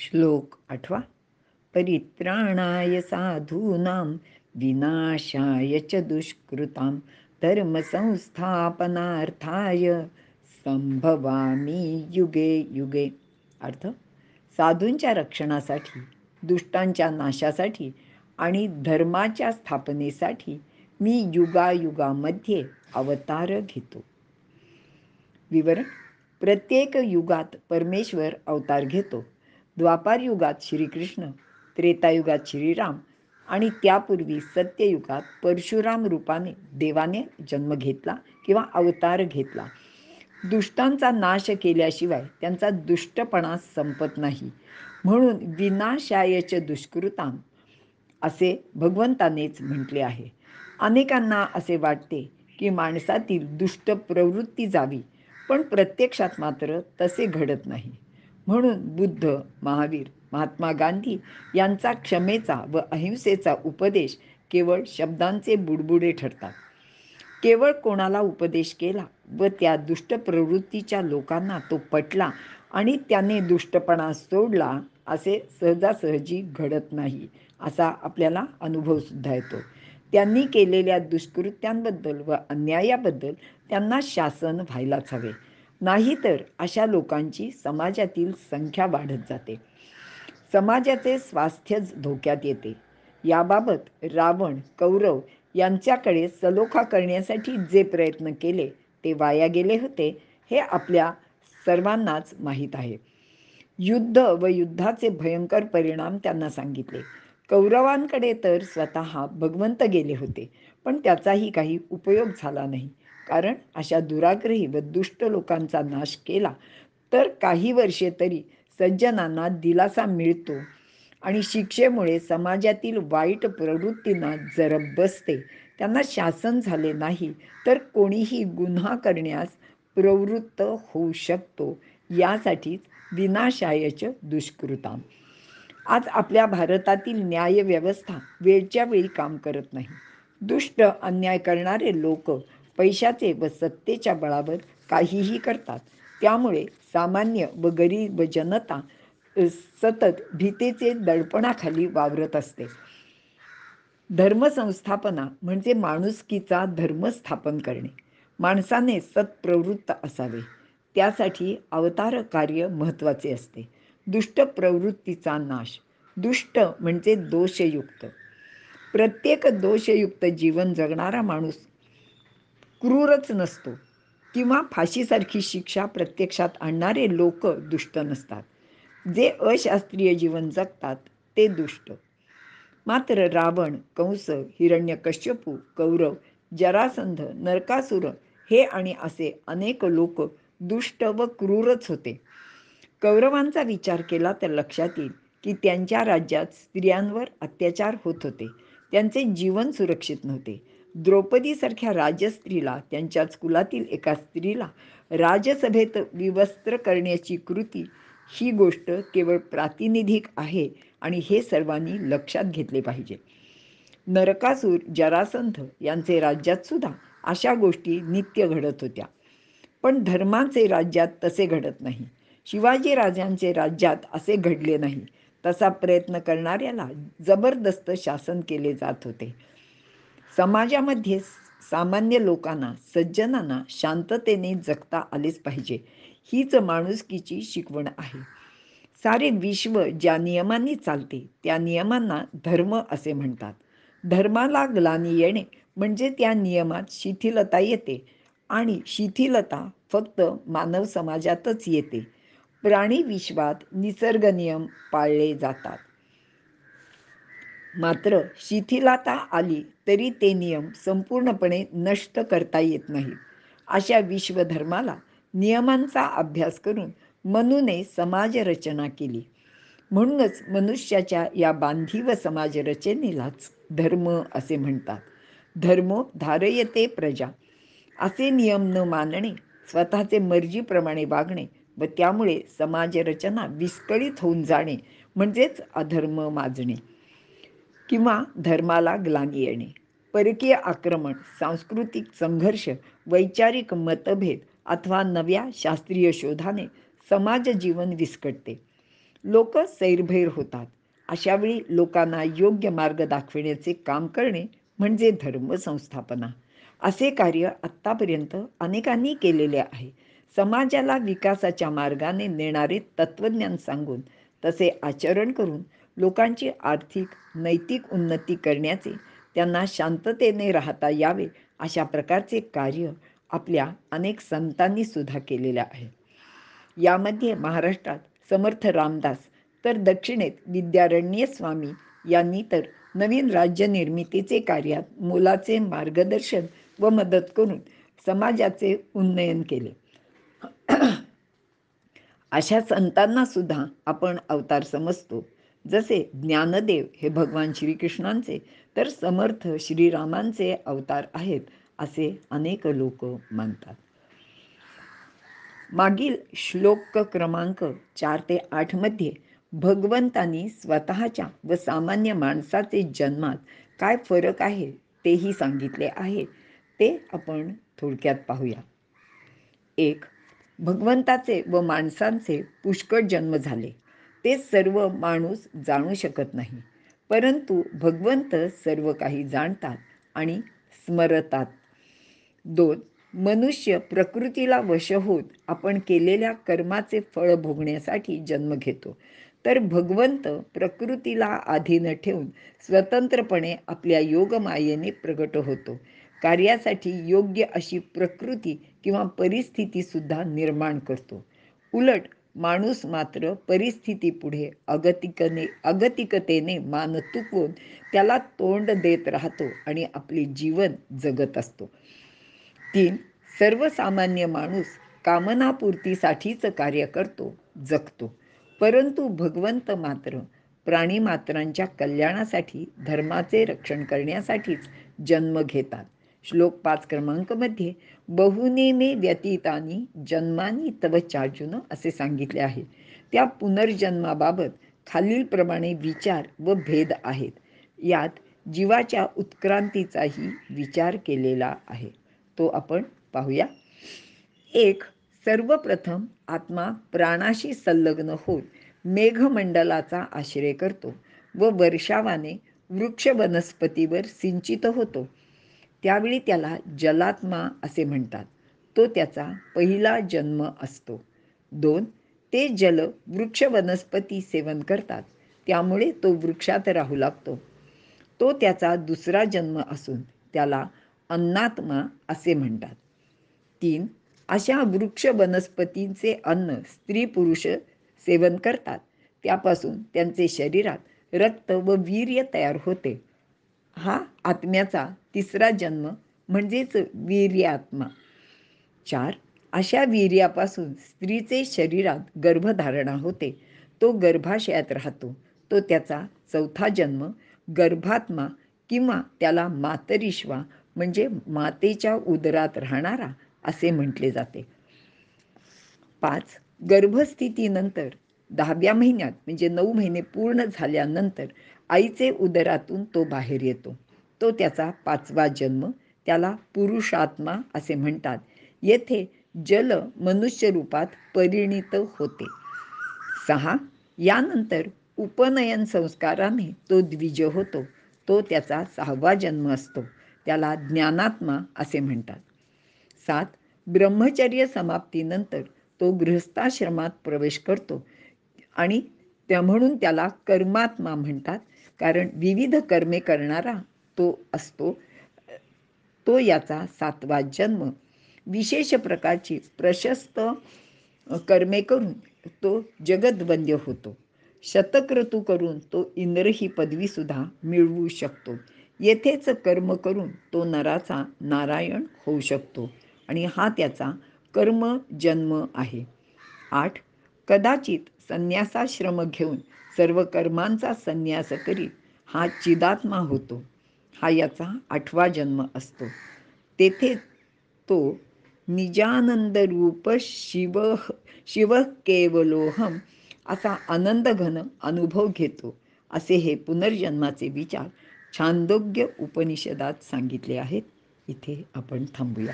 श्लोक 8. परित्राणाय साधूनां विनाशाय च दुष्कृतां धर्मसंस्थापनार्थाय संभवामी युगे युगे. अर्थ: साधूंच्या रक्षणासाठी, दुष्टांच्या नाशासाठी आणि धर्माच्या स्थापनेसाठी मी युगायुगामध्ये अवतार घेतो. विवरण: प्रत्येक युगात परमेश्वर अवतार घेतो. द्वापार युगात श्रीकृष्ण, त्रेतायुगात श्रीराम आणि त्यापूर्वी सत्ययुगात परशुराम रूपाने देवाने जन्म घेतला किंवा अवतार घेतला. दुष्टांचा नाश केल्याशिवाय त्यांचा दुष्टपणा संपत नाही. म्हणून विनाशायच दुष्कृताम असे भगवंतानेच म्हटले आहे. अनेकांना असे वाटते की माणसातील दुष्ट प्रवृत्ती जावी, पण प्रत्यक्षात मात्र तसे घडत नाही. म्हणून बुद्ध, महावीर, महात्मा गांधी यांचा क्षमेचा व अहिंसेचा उपदेश केवळ शब्दांचे बुडबुडे ठरतात. केवळ कोणाला उपदेश केला व त्या दुष्ट प्रवृत्तीच्या लोकांना तो पटला आणि त्याने दुष्टपणा सोडला असे सहजासहजी घडत नाही, असा आपल्याला अनुभव सुद्धा येतो. त्यांनी केलेल्या दुष्कृत्यांबद्दल व अन्यायाबद्दल त्यांना शासन व्हायलाच हवे, नाहीतर अशा लोकांची समाजातील संख्या वाढत जाते. समाजाचे स्वास्थ्यच धोक्यात येते. याबाबत रावण, कौरव यांच्याकडे सलोखा करण्यासाठी जे प्रयत्न केले ते वाया गेले होते, हे आपल्या सर्वांनाच माहीत आहे. युद्ध व युद्धाचे भयंकर परिणाम त्यांना सांगितले. कौरवांकडे तर स्वतः भगवंत गेले होते, पण त्याचाही काही उपयोग झाला नाही. कारण अशा दुराग्रही व दुष्ट लोकांचा नाश केला तर काही वर्षे तरी सज्जनांना दिलासा मिळतो आणि शिक्षेमुळे समाजातील वाईट प्रवृत्तींना जरब बसते. त्यांना शासन झाले नाही तर कोणीही गुन्हा करण्यास प्रवृत्त होऊ शकतो. यासाठीच विनाशायच दुष्कृताम. आज आपल्या भारतातील न्यायव्यवस्था वेळच्या वेळी काम करत नाही. दुष्ट अन्याय करणारे लोक पैशाचे व सत्तेच्या बळावर काहीही करतात. त्यामुळे सामान्य व गरीब जनता सतत भीतीचे दडपणाखाली वावरत असते. धर्मसंस्थापना म्हणजे माणुसकीचा धर्म स्थापन करणे. माणसाने सत्प्रवृत्त असावे, त्यासाठी अवतार कार्य महत्त्वाचे असते. दुष्ट प्रवृत्तीचा नाश. दुष्ट म्हणजे दोषयुक्त. प्रत्येक दोषयुक्त जीवन जगणारा माणूस क्रूरच नसतो, किंवा फाशीसारखी शिक्षा प्रत्यक्षात आणणारे लोक दुष्ट नसतात. जे अशास्त्रीय जीवन जगतात ते दुष्ट. मात्र रावण, कंस, हिरण्यकश्यपू, कौरव, जरासंध, नरकासुर हे आणि असे अनेक लोक दुष्ट व क्रूरच होते. कौरवांचा विचार केला तर लक्षात येईल की त्यांच्या राज्यात स्त्रियांवर अत्याचार होत होते. त्यांचे जीवन सुरक्षित नव्हते. द्रौपदीसारख्या राजस्त्रीला, त्यांच्याच कुलातील एका स्त्रीला राजसभेत विवस्त्र करण्याची कृती ही गोष्ट केवळ प्रातिनिधिक आहे आणि हे सर्वांनी लक्षात घेतले पाहिजे. नरकासूर, जरासंध यांचे राज्यात सुद्धा अशा गोष्टी नित्य घडत होत्या. पण धर्माचे राज्यात तसे घडत नाही. शिवाजी राजांचे राज्यात असे घडले नाही. तसा प्रयत्न करणाऱ्याला जबरदस्त शासन केले जात होते. समाजामध्ये सामान्य लोकांना, सज्जनांना शांततेने जगता आलेच पाहिजे, हीच माणुसकीची शिकवण आहे. सारे विश्व ज्या नियमांनी चालते त्या नियमांना धर्म असे म्हणतात. धर्माला ग्लानी येणे म्हणजे त्या नियमात शिथिलता येते, आणि शिथिलता फक्त मानव समाजातच येते. प्राणी विश्वात निसर्ग नियम पाळले जातात. मात्र शिथिलता आली तरी ते नियम संपूर्णपणे नष्ट करता येत नाहीत. अशा विश्वधर्माला नियमांचा अभ्यास करून मनूने समाजरचना केली. म्हणूनच मनुष्याच्या या बांधीव समाजरचनेलाच धर्म असे म्हणतात. धर्मो धारयते प्रजा. असे नियम न मानणे, स्वतःचे मर्जीप्रमाणे वागणे व त्यामुळे समाजरचना विस्कळीत होऊन जाणे म्हणजेच अधर्म माजणे किंवा धर्माला ग्लानी येणे. परकीय आक्रमण, सांस्कृतिक संघर्ष, वैचारिक मतभेद अथवा नव्या शास्त्रीय शोधाने समाज जीवन विस्कटते. लोक सैरभैर होतात. अशावेळी लोकांना योग्य मार्ग दाखविण्याचे काम करणे म्हणजे धर्मसंस्थापना. असे कार्य आत्तापर्यंत अनेकांनी केलेले आहे. समाजाला विकासाच्या मार्गाने नेणारे तत्त्वज्ञान सांगून तसे आचरण करून लोकांची आर्थिक नैतिक उन्नती करण्याचे, त्यांना शांततेने राहता यावे अशा प्रकारचे कार्य आपल्या अनेक संतांनी सुद्धा केलेले आहे. यामध्ये महाराष्ट्रात समर्थ रामदास, तर दक्षिणेत विद्यारण्य स्वामी यांनी तर नवीन राज्य निर्मितीचे कार्यात मोलाचे मार्गदर्शन व मदत करून समाजाचे उन्नयन केले. अशा संतांना सुद्धा आपण अवतार समजतो. जसे ज्ञानदेव हे भगवान श्रीकृष्णांचे तर समर्थ श्रीरामांचे अवतार आहेत असे अनेक लोक मानतात. मागील श्लोक क्रमांक 4 ते 8 मध्ये भगवंतांनी स्वतःच्या व सामान्य माणसाचे जन्मात काय फरक आहे तेही सांगितले आहे. ते आपण थोडक्यात पाहूया. 1. भगवंताचे व माणसांचे पुष्कळ जन्म झाले. ते सर्व माणूस जाणू शकत नाही, परंतु भगवंत सर्व काही जाणतात आणि स्मरतात. 2. मनुष्य प्रकृतीला वश होत आपण केलेल्या कर्माचे फळ भोगण्यासाठी जन्म घेतो, तर भगवंत प्रकृतीला अधीन ठेवून स्वतंत्रपणे आपल्या योगमायेने प्रगट होतो. कार्यासाठी योग्य अशी प्रकृती किंवा परिस्थिती सुद्धा निर्माण करतो. उलट माणूस मात्र परिस्थितीपुढे अगतिकतेने मान तुकवून त्याला तोंड देत राहतो आणि आपले जीवन जगत असतो. 3. सर्वसामान्य माणूस कामनापूर्तीसाठीच कार्य करतो, जगतो, परंतु भगवंत मात्र प्राणीमात्रांच्या कल्याणासाठी, धर्माचे रक्षण करण्यासाठीच जन्म घेतात. श्लोक 5 क्रमांक मध्ये बहुने मे व्यतीतानी जन्मानी तव चार्जुन असे सांगितले आहे. त्या पुनर्जन्माबाबत खालीलप्रमाणे विचार व भेद आहेत. यात जीवाच्या उत्क्रांतीचाही विचार केलेला आहे. तो आपण पाहूया. 1. सर्वप्रथम आत्मा प्राणाशी संलग्न होत मेघमंडलाचा आश्रय करतो व वर्षावाने वृक्ष वनस्पतीवर सिंचित होतो. त्यावेळी त्याला जलात्मा असे म्हणतात. तो त्याचा पहिला जन्म असतो. 2. ते जल वृक्ष वनस्पती सेवन करतात, त्यामुळे तो वृक्षात राहू लागतो. तो त्याचा दुसरा जन्म असून त्याला अन्नात्मा असे म्हणतात. 3. अशा वृक्ष वनस्पतींचे अन्न स्त्री पुरुष सेवन करतात, त्यापासून त्यांचे शरीरात रक्त व वीर्य तयार होते. हा आत्म्याचा तिसरा जन्म म्हणजेच वीर्यात्मा. 4. अशा वीर्यापासून स्त्रीचे शरीरात गर्भधारणा होते. तो गर्भाशयात राहतो. तो त्याचा चौथा जन्म गर्भात्मा किंवा त्याला मातरिश्वा म्हणजे मातेच्या उदरात राहणारा असे म्हटले जाते. 5. गर्भस्थितीनंतर 10व्या महिन्यात म्हणजे 9 महिने पूर्ण झाल्यानंतर आईचे उदरातून तो बाहेर येतो. तो त्याचा 5वा जन्म. त्याला पुरुषात्मा असे म्हणतात. येथे जल मनुष्य रूपात परिणित होते. 6. यानंतर उपनयन संस्काराने तो द्विज होतो. तो त्याचा 6वा जन्म असतो. त्याला ज्ञानात्मा असे म्हणतात. 7. ब्रह्मचर्य समाप्तीनंतर तो गृहस्थाश्रमात प्रवेश करतो आणि म्हणून त्याला कर्मात्मा म्हणतात, कारण विविध कर्मे करणारा तो असतो. तो याचा 7वा जन्म. विशेष प्रकारची प्रशस्त कर्मे करून तो जगद्वंद्य होतो. शतक्रतू करून तो इंद्र ही पदवी सुद्धा मिळवू शकतो. येथेच कर्म करून तो नराचा नारायण होऊ शकतो आणि हा त्याचा कर्म जन्म आहे. 8. कदाचित संन्यासाश्रम घेऊन सर्व कर्मांचा संन्यास करीत हा चिदात्मा होतो. हा याचा 8वा जन्म असतो. तेथे तो निजानंद रूप शिव केवलोहम असा आनंदघन अनुभव घेतो. असे हे पुनर्जन्माचे विचार छांदोग्य उपनिषदात सांगितले आहेत. इथे आपण थांबूया.